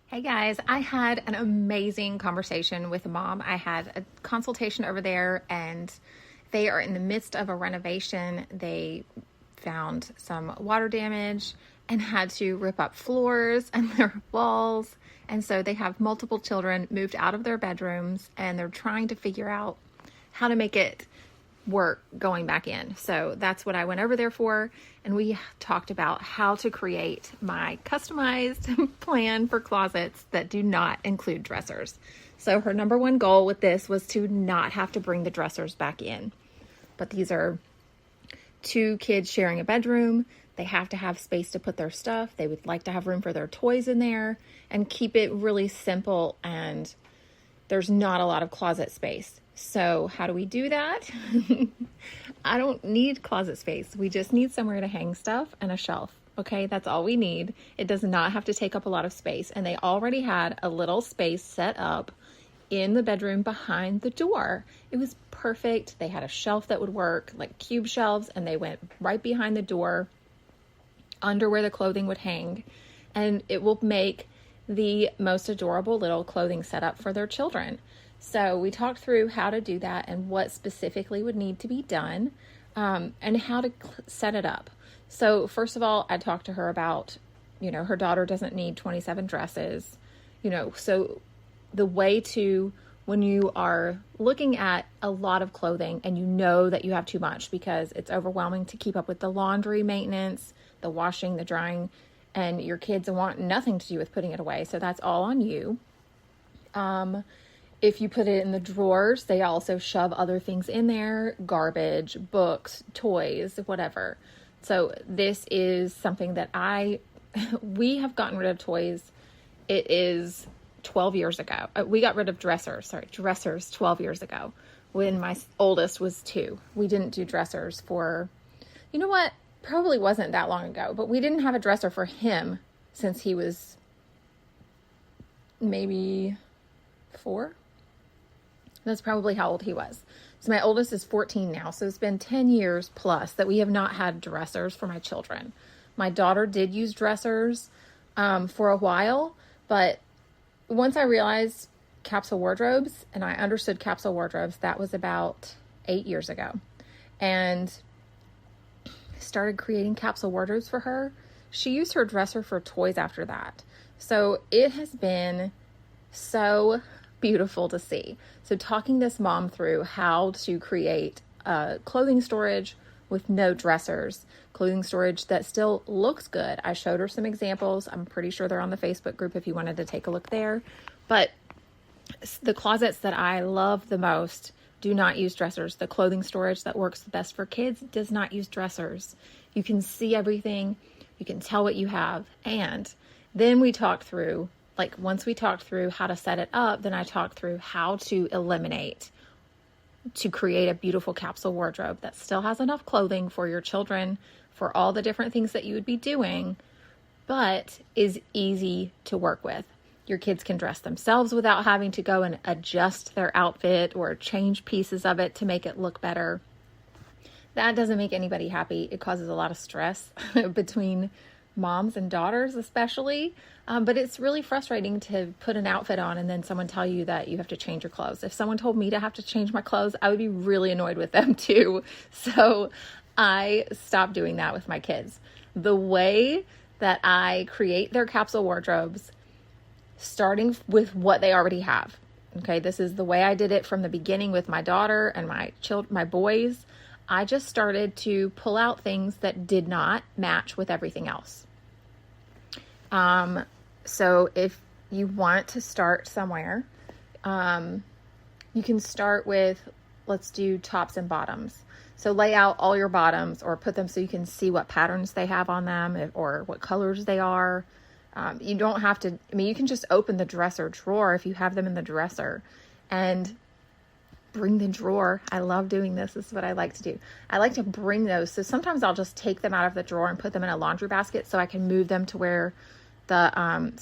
Hey guys, I had an amazing conversation with a mom. I had a consultation over there and they are in the midst of a renovation. They found some water damage and had to rip up floors and their walls. And so they have multiple children moved out of their bedrooms and they're trying to figure out how to make it work going back in. So that's what I went over there for. And we talked about how to create my customized plan for closets that do not include dressers. So her number one goal with this was to not have to bring the dressers back in. But these are two kids sharing a bedroom. They have to have space to put their stuff. They would like to have room for their toys in there and keep it really simple, and there's not a lot of closet space. So how do we do that? I don't need closet space. We just need somewhere to hang stuff and a shelf. Okay, that's all we need. It does not have to take up a lot of space. And they already had a little space set up in the bedroom behind the door. It was perfect. They had a shelf that would work, like cube shelves, and they went right behind the door under where the clothing would hang. And it will make the most adorable little clothing setup for their children. So we talked through how to do that and what specifically would need to be done, and how to set it up. So first of all, I talked to her about, her daughter doesn't need 27 dresses, so the way to, when you are looking at a lot of clothing and you know that you have too much because it's overwhelming to keep up with the laundry maintenance, the washing, the drying, and your kids want nothing to do with putting it away. So that's all on you. If you put it in the drawers, they also shove other things in there, garbage, books, toys, whatever. So this is something that we have gotten rid of toys. It is 12 years ago. We got rid of dressers 12 years ago when my oldest was 2. We didn't do dressers for, probably wasn't that long ago, but we didn't have a dresser for him since he was maybe 4. That's probably how old he was. So my oldest is 14 now. So it's been 10 years plus that we have not had dressers for my children. My daughter did use dressers for a while, but once I realized capsule wardrobes and I understood capsule wardrobes, that was about 8 years ago. And started creating capsule wardrobes for her. She used her dresser for toys after that. So it has been so beautiful to see. So talking this mom through how to create clothing storage with no dressers, clothing storage that still looks good. I showed her some examples. I'm pretty sure they're on the Facebook group if you wanted to take a look there. But the closets that I love the most do not use dressers. The clothing storage that works the best for kids does not use dressers. You can see everything. You can tell what you have. And then we talked through, once we talked through how to set it up, then I talked through how to eliminate, to create a beautiful capsule wardrobe that still has enough clothing for your children, for all the different things that you would be doing, but is easy to work with. Your kids can dress themselves without having to go and adjust their outfit or change pieces of it to make it look better. That doesn't make anybody happy. It causes a lot of stress between moms and daughters especially. But it's really frustrating to put an outfit on and then someone tell you that you have to change your clothes. If someone told me to have to change my clothes, I would be really annoyed with them too. So I stopped doing that with my kids. The way that I create their capsule wardrobes, starting with what they already have. Okay, this is the way I did it from the beginning with my daughter and my boys. I just started to pull out things that did not match with everything else. So if you want to start somewhere, you can start with, let's do tops and bottoms. So lay out all your bottoms or put them so you can see what patterns they have on them or what colors they are. You don't have to, you can just open the dresser drawer if you have them in the dresser and bring the drawer. I love doing this. This is what I like to do. I like to bring those. So sometimes I'll just take them out of the drawer and put them in a laundry basket so I can move them to where so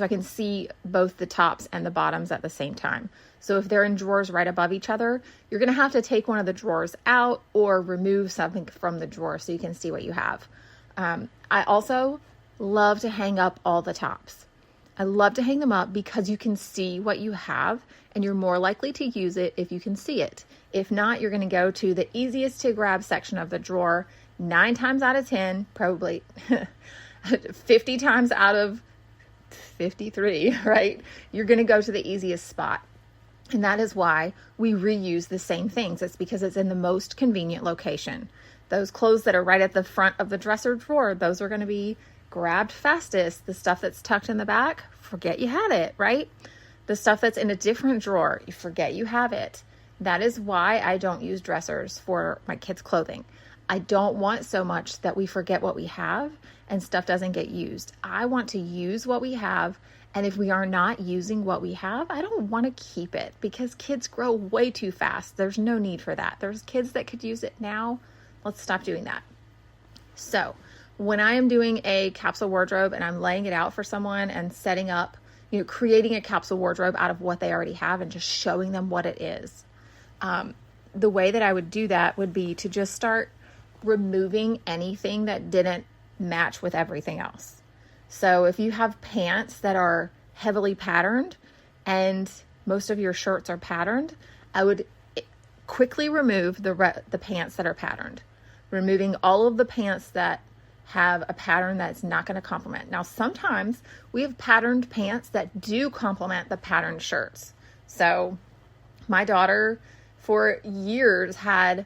I can see both the tops and the bottoms at the same time. So if they're in drawers right above each other, you're going to have to take one of the drawers out or remove something from the drawer so you can see what you have. I also love to hang up all the tops. I love to hang them up because you can see what you have and you're more likely to use it if you can see it. If not, you're going to go to the easiest to grab section of the drawer 9 times out of 10, probably 50 times out of 53, right? You're going to go to the easiest spot. And that is why we reuse the same things. It's because it's in the most convenient location. Those clothes that are right at the front of the dresser drawer, those are going to be grabbed fastest. The stuff that's tucked in the back, forget you had it, right? The stuff that's in a different drawer, you forget you have it. That is why I don't use dressers for my kids' clothing. I don't want so much that we forget what we have and stuff doesn't get used. I want to use what we have. And if we are not using what we have, I don't want to keep it because kids grow way too fast. There's no need for that. There's kids that could use it now. Let's stop doing that. So when I am doing a capsule wardrobe and I'm laying it out for someone and setting up, creating a capsule wardrobe out of what they already have and just showing them what it is. The way that I would do that would be to just start removing anything that didn't match with everything else. So if you have pants that are heavily patterned and most of your shirts are patterned, I would quickly remove the pants that are patterned, removing all of the pants that have a pattern that's not going to complement. Now, sometimes we have patterned pants that do complement the patterned shirts. So my daughter for years had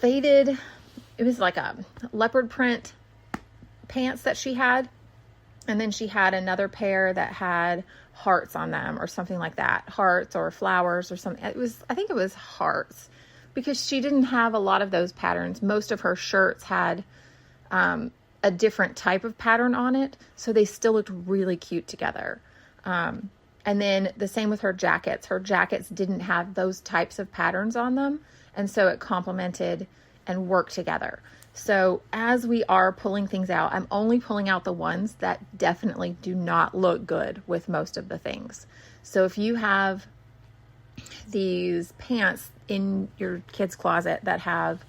faded, it was like a leopard print pants that she had. And then she had another pair that had hearts on them or something like that. Hearts or flowers or something. I think it was hearts because she didn't have a lot of those patterns. Most of her shirts had a different type of pattern on it. So they still looked really cute together. And then the same with her jackets. Her jackets didn't have those types of patterns on them. And so it complemented and worked together. So as we are pulling things out, I'm only pulling out the ones that definitely do not look good with most of the things. So if you have these pants in your kids' closet that have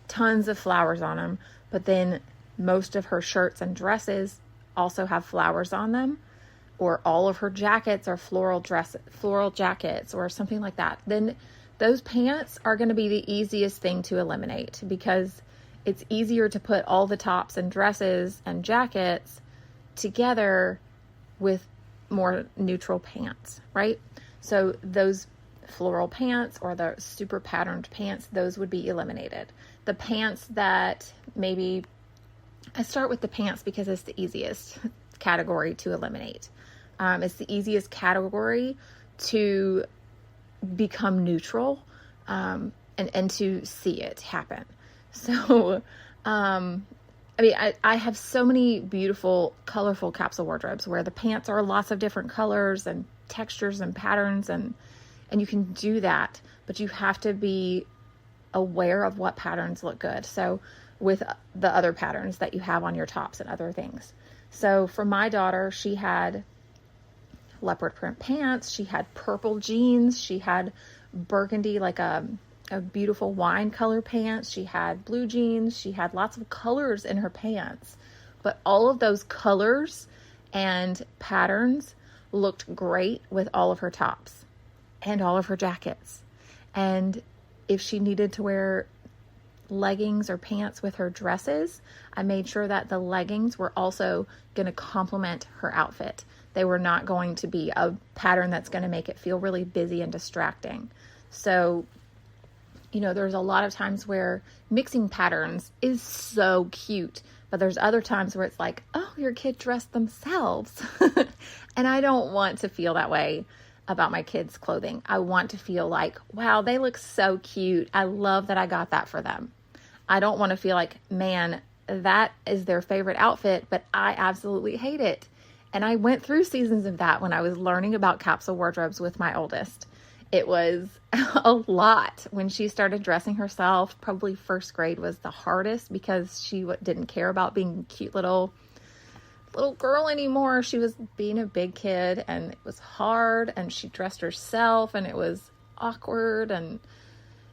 tons of flowers on them, but then most of her shirts and dresses also have flowers on them, or all of her jackets are floral jackets or something like that, then those pants are going to be the easiest thing to eliminate because it's easier to put all the tops and dresses and jackets together with more neutral pants, right? So those floral pants or the super patterned pants, those would be eliminated. The pants that maybe, I start with the pants because it's the easiest category to eliminate. It's the easiest category to become neutral and to see it happen. So, I have so many beautiful, colorful capsule wardrobes where the pants are lots of different colors and textures and patterns, and you can do that, but you have to be aware of what patterns look good. So with the other patterns that you have on your tops and other things. So for my daughter, she had leopard print pants, she had purple jeans, she had burgundy, like a beautiful wine color pants. She had blue jeans. She had lots of colors in her pants, but all of those colors and patterns looked great with all of her tops and all of her jackets. And if she needed to wear leggings or pants with her dresses, I made sure that the leggings were also going to complement her outfit. They were not going to be a pattern that's going to make it feel really busy and distracting. So there's a lot of times where mixing patterns is so cute, but there's other times where it's like, oh, your kid dressed themselves. And I don't want to feel that way about my kids' clothing. I want to feel like, wow, they look so cute. I love that I got that for them. I don't want to feel like, man, that is their favorite outfit, but I absolutely hate it. And I went through seasons of that when I was learning about capsule wardrobes with my oldest. It was a lot when she started dressing herself. Probably first grade was the hardest because she didn't care about being a cute little girl anymore. She was being a big kid and it was hard, and she dressed herself and it was awkward, and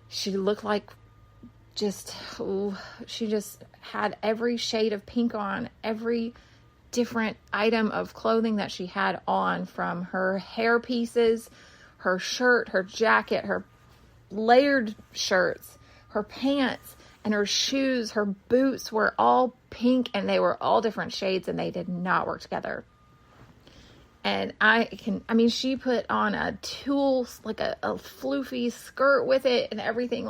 she looked like she just had every shade of pink on, every different item of clothing that she had on, from her hair pieces, her shirt, her jacket, her layered shirts, her pants, and her shoes. Her boots were all pink and they were all different shades and they did not work together. And she put on a tulle, like a floofy skirt with it and everything.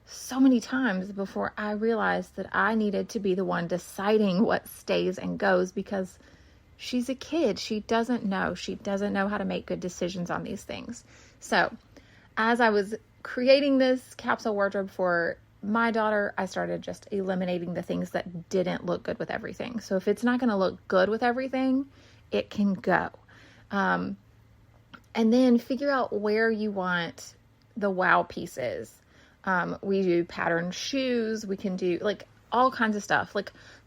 So many times before I realized that I needed to be the one deciding what stays and goes, because she's a kid. She doesn't know. She doesn't know how to make good decisions on these things. So as I was creating this capsule wardrobe for my daughter, I started just eliminating the things that didn't look good with everything. So if it's not going to look good with everything, it can go. And then figure out where you want the wow pieces. We do patterned shoes. We can do all kinds of stuff.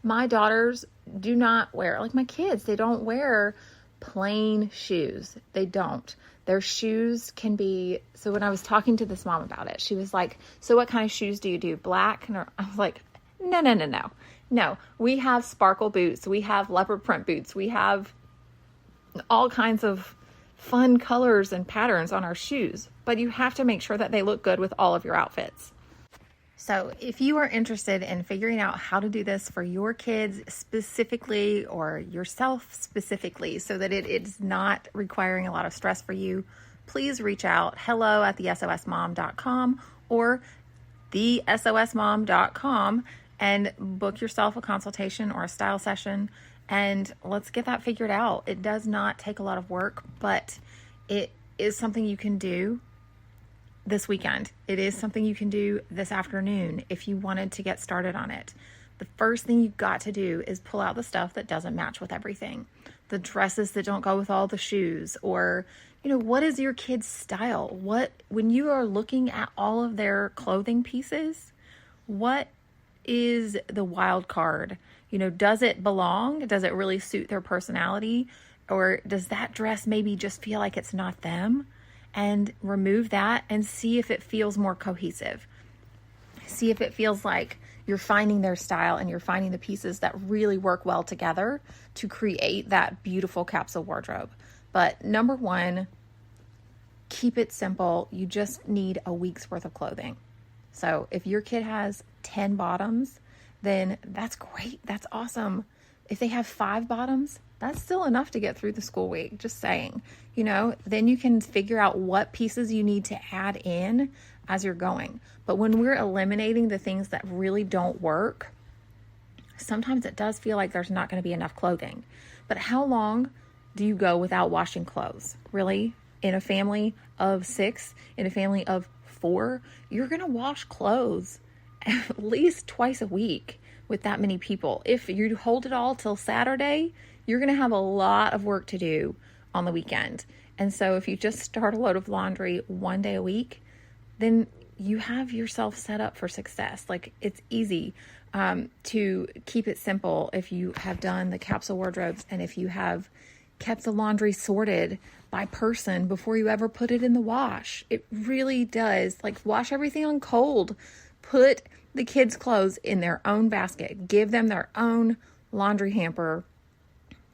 My daughters do not wear, my kids, they don't wear plain shoes. They don't. Their shoes can be, so when I was talking to this mom about it, she was like, so what kind of shoes do you do? Black? And I was like, no. We have sparkle boots. We have leopard print boots. We have all kinds of fun colors and patterns on our shoes, but you have to make sure that they look good with all of your outfits. So if you are interested in figuring out how to do this for your kids specifically, or yourself specifically, so that it is not requiring a lot of stress for you, please reach out, hello@thesosmom.com or thesosmom.com, and book yourself a consultation or a style session, and let's get that figured out. It does not take a lot of work, but it is something you can do this weekend. It is something you can do this afternoon if you wanted to get started on it. The first thing you've got to do is pull out the stuff that doesn't match with everything. The dresses that don't go with all the shoes, or, what is your kid's style? When you are looking at all of their clothing pieces, what is the wild card? Does it belong? Does it really suit their personality? Or does that dress maybe just feel like it's not them? And remove that and see if it feels more cohesive. See if it feels like you're finding their style and you're finding the pieces that really work well together to create that beautiful capsule wardrobe. But number one, keep it simple. You just need a week's worth of clothing. So if your kid has 10 bottoms, then that's great. That's awesome. If they have 5 bottoms, that's still enough to get through the school week. Just saying, then you can figure out what pieces you need to add in as you're going. But when we're eliminating the things that really don't work, sometimes it does feel like there's not going to be enough clothing. But how long do you go without washing clothes? Really? In a family of 6, in a family of 4, you're going to wash clothes at least twice a week with that many people. If you hold it all till Saturday, you're going to have a lot of work to do on the weekend. And so if you just start a load of laundry one day a week, then you have yourself set up for success. It's easy to keep it simple if you have done the capsule wardrobes and if you have kept the laundry sorted by person before you ever put it in the wash. It really does. Wash everything on cold. Put the kids' clothes in their own basket. Give them their own laundry hamper.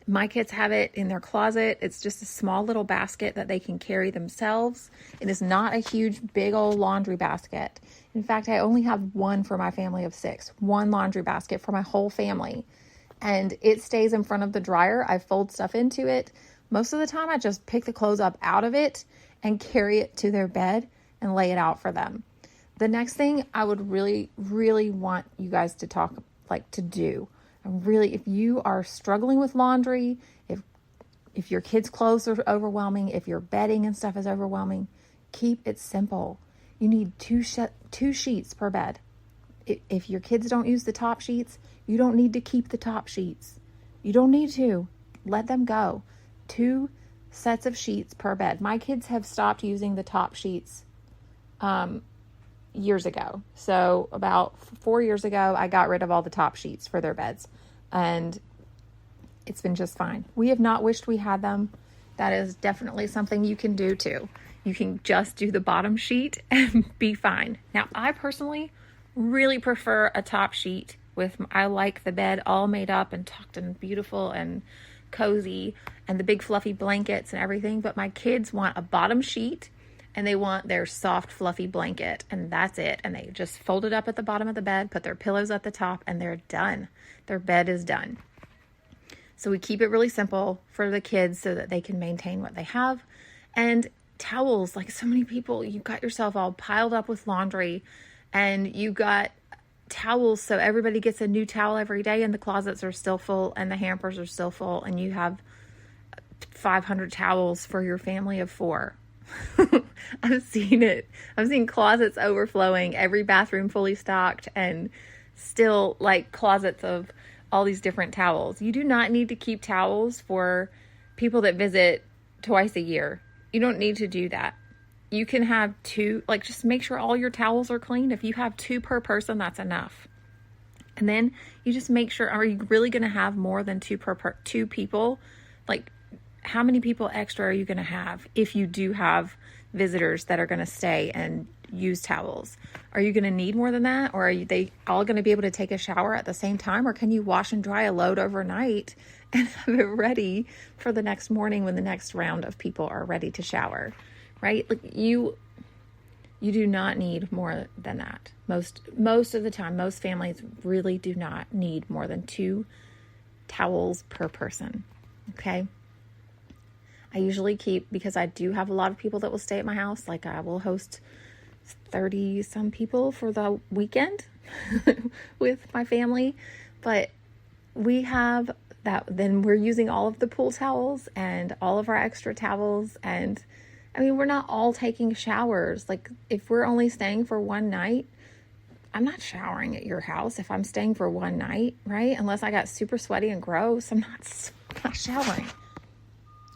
My kids have it in their closet. It's just a small little basket that they can carry themselves. It is not a huge, big old laundry basket. In fact, I only have one for my family of 6, one laundry basket for my whole family. And it stays in front of the dryer. I fold stuff into it. Most of the time, I just pick the clothes up out of it and carry it to their bed and lay it out for them. The next thing I would really, really want you guys to to do, if you are struggling with laundry, if your kids' clothes are overwhelming, if your bedding and stuff is overwhelming, keep it simple. You need 2 sheets per bed. If your kids don't use the top sheets, you don't need to keep the top sheets. You don't need to. Let them go. 2 sets of sheets per bed. My kids have stopped using the top sheets years ago. So about 4 years ago, I got rid of all the top sheets for their beds, and it's been just fine. We have not wished we had them. That is definitely something you can do too. You can just do the bottom sheet and be fine. Now, I personally really prefer a top sheet I like the bed all made up and tucked and beautiful and cozy and the big fluffy blankets and everything. But my kids want a bottom sheet and they want their soft fluffy blanket, and that's it. And they just fold it up at the bottom of the bed, put their pillows at the top, and they're done. Their bed is done. So we keep it really simple for the kids so that they can maintain what they have. And towels, like so many people, you got yourself all piled up with laundry and you got towels, so everybody gets a new towel every day and the closets are still full and the hampers are still full and you have 500 towels for your family of 4. I've seen it. I've seen closets overflowing, every bathroom fully stocked, and still like closets of all these different towels. You do not need to keep towels for people that visit twice a year. You don't need to do that. You can have 2, like just make sure all your towels are clean. If you have 2 per person, that's enough. And then you just make sure, are you really going to have more than 2 per 2 people? Like how many people extra are you going to have if you do have visitors that are going to stay and use towels? Are you going to need more than that? Or are they all going to be able to take a shower at the same time? Or can you wash and dry a load overnight and have it ready for the next morning when the next round of people are ready to shower? Right? Like you do not need more than that. Most of the time, most families really do not need more than 2 towels per person. Okay? I usually keep, because I do have a lot of people that will stay at my house, like I will host 30 some people for the weekend with my family, but we have that, then we're using all of the pool towels and all of our extra towels. And I mean, we're not all taking showers. Like if we're only staying for one night, I'm not showering at your house if I'm staying for one night, right? Unless I got super sweaty and gross, I'm not showering.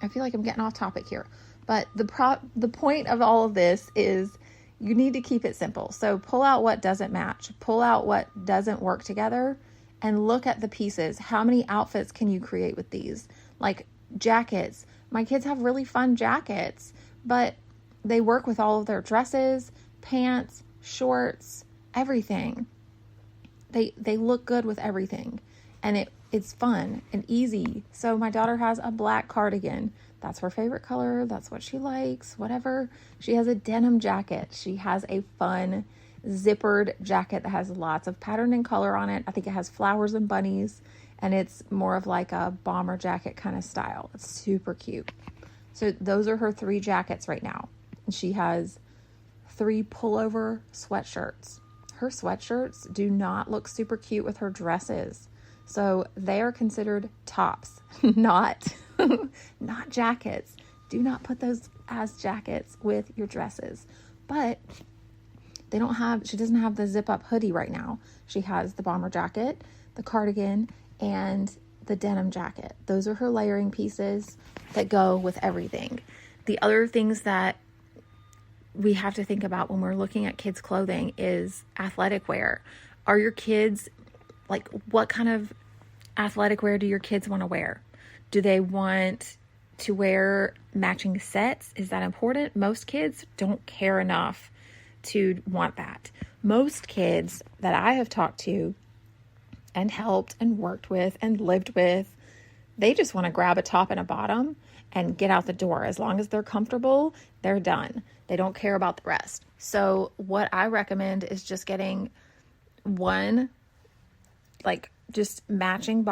I feel like I'm getting off topic here, but the point of all of this is you need to keep it simple. So pull out what doesn't match, pull out what doesn't work together, and look at the pieces. How many outfits can you create with these? Like jackets. My kids have really fun jackets, but they work with all of their dresses, pants, shorts, everything. They look good with everything, and it's fun and easy. So my daughter has a black cardigan. That's her favorite color. That's what she likes, whatever. She has a denim jacket. She has a fun zippered jacket that has lots of pattern and color on it. I think it has flowers and bunnies, and it's more of like a bomber jacket kind of style. It's super cute. So those are her 3 jackets right now. And she has 3 pullover sweatshirts. Her sweatshirts do not look super cute with her dresses. So they are considered tops, not jackets. Do not put those as jackets with your dresses. But she doesn't have the zip up hoodie right now. She has the bomber jacket, the cardigan, and the denim jacket. Those are her layering pieces that go with everything. The other things that we have to think about when we're looking at kids' clothing is athletic wear. Are your kids, like, what kind of athletic wear do your kids want to wear? Do they want to wear matching sets? Is that important? Most kids don't care enough to want that. Most kids that I have talked to and helped and worked with and lived with, they just want to grab a top and a bottom and get out the door. As long as they're comfortable, they're done. They don't care about the rest. So what I recommend is just getting one, like just matching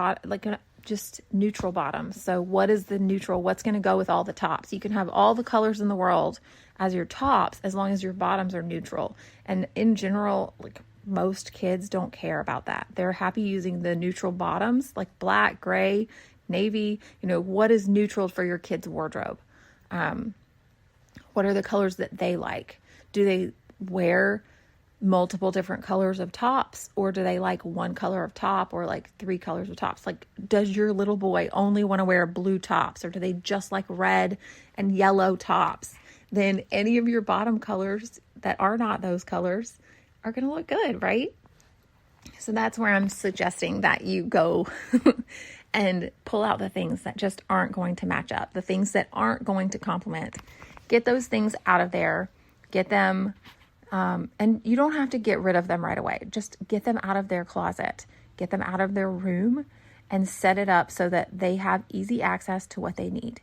just neutral bottom. So what is the neutral? What's going to go with all the tops? You can have all the colors in the world as your tops, as long as your bottoms are neutral. And in general, like most kids don't care about that. They're happy using the neutral bottoms, like black, gray, navy. What is neutral for your kids' wardrobe? What are the colors that they like? Do they wear multiple different colors of tops, or do they like one color of top, or like 3 colors of tops? Like, does your little boy only want to wear blue tops, or do they just like red and yellow tops? Then any of your bottom colors that are not those colors are going to look good, right? So that's where I'm suggesting that you go and pull out the things that just aren't going to match up, the things that aren't going to complement. Get those things out of there. Get them, and you don't have to get rid of them right away. Just get them out of their closet. get them out of their room, and set it up so that they have easy access to what they need.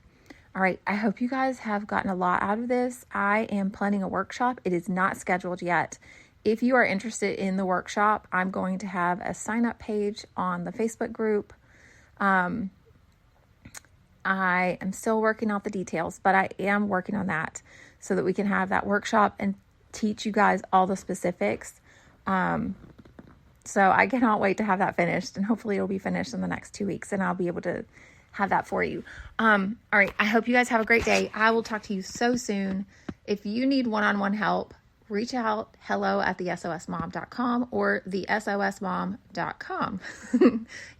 All right, I hope you guys have gotten a lot out of this. I am planning a workshop. It is not scheduled yet. If you are interested in the workshop, I'm going to have a sign-up page on the Facebook group. I am still working out the details, but I am working on that so that we can have that workshop and teach you guys all the specifics. So I cannot wait to have that finished, and hopefully it'll be finished in the next 2 weeks and I'll be able to have that for you. All right. I hope you guys have a great day. I will talk to you so soon. If you need one-on-one help, reach out, hello@thesosmom.com or thesosmom.com.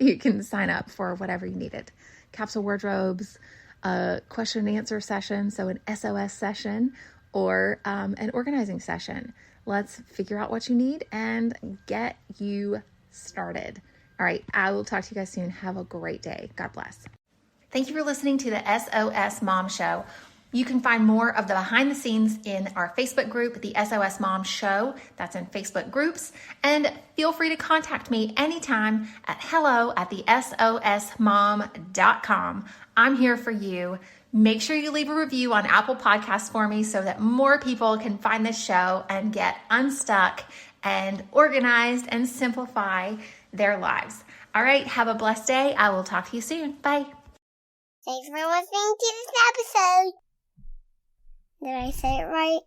You can sign up for whatever you needed. Capsule wardrobes, a question and answer session, so an SOS session, or an organizing session. Let's figure out what you need and get you started. All right, I will talk to you guys soon. Have a great day. God bless. Thank you for listening to the SOS Mom Show. You can find more of the behind the scenes in our Facebook group, the SOS Mom Show. That's in Facebook groups. And feel free to contact me anytime at hello@thesosmom.com. I'm here for you. Make sure you leave a review on Apple Podcasts for me so that more people can find this show and get unstuck and organized and simplify their lives. All right, have a blessed day. I will talk to you soon. Bye. Thanks for listening to this episode. Did I say it right?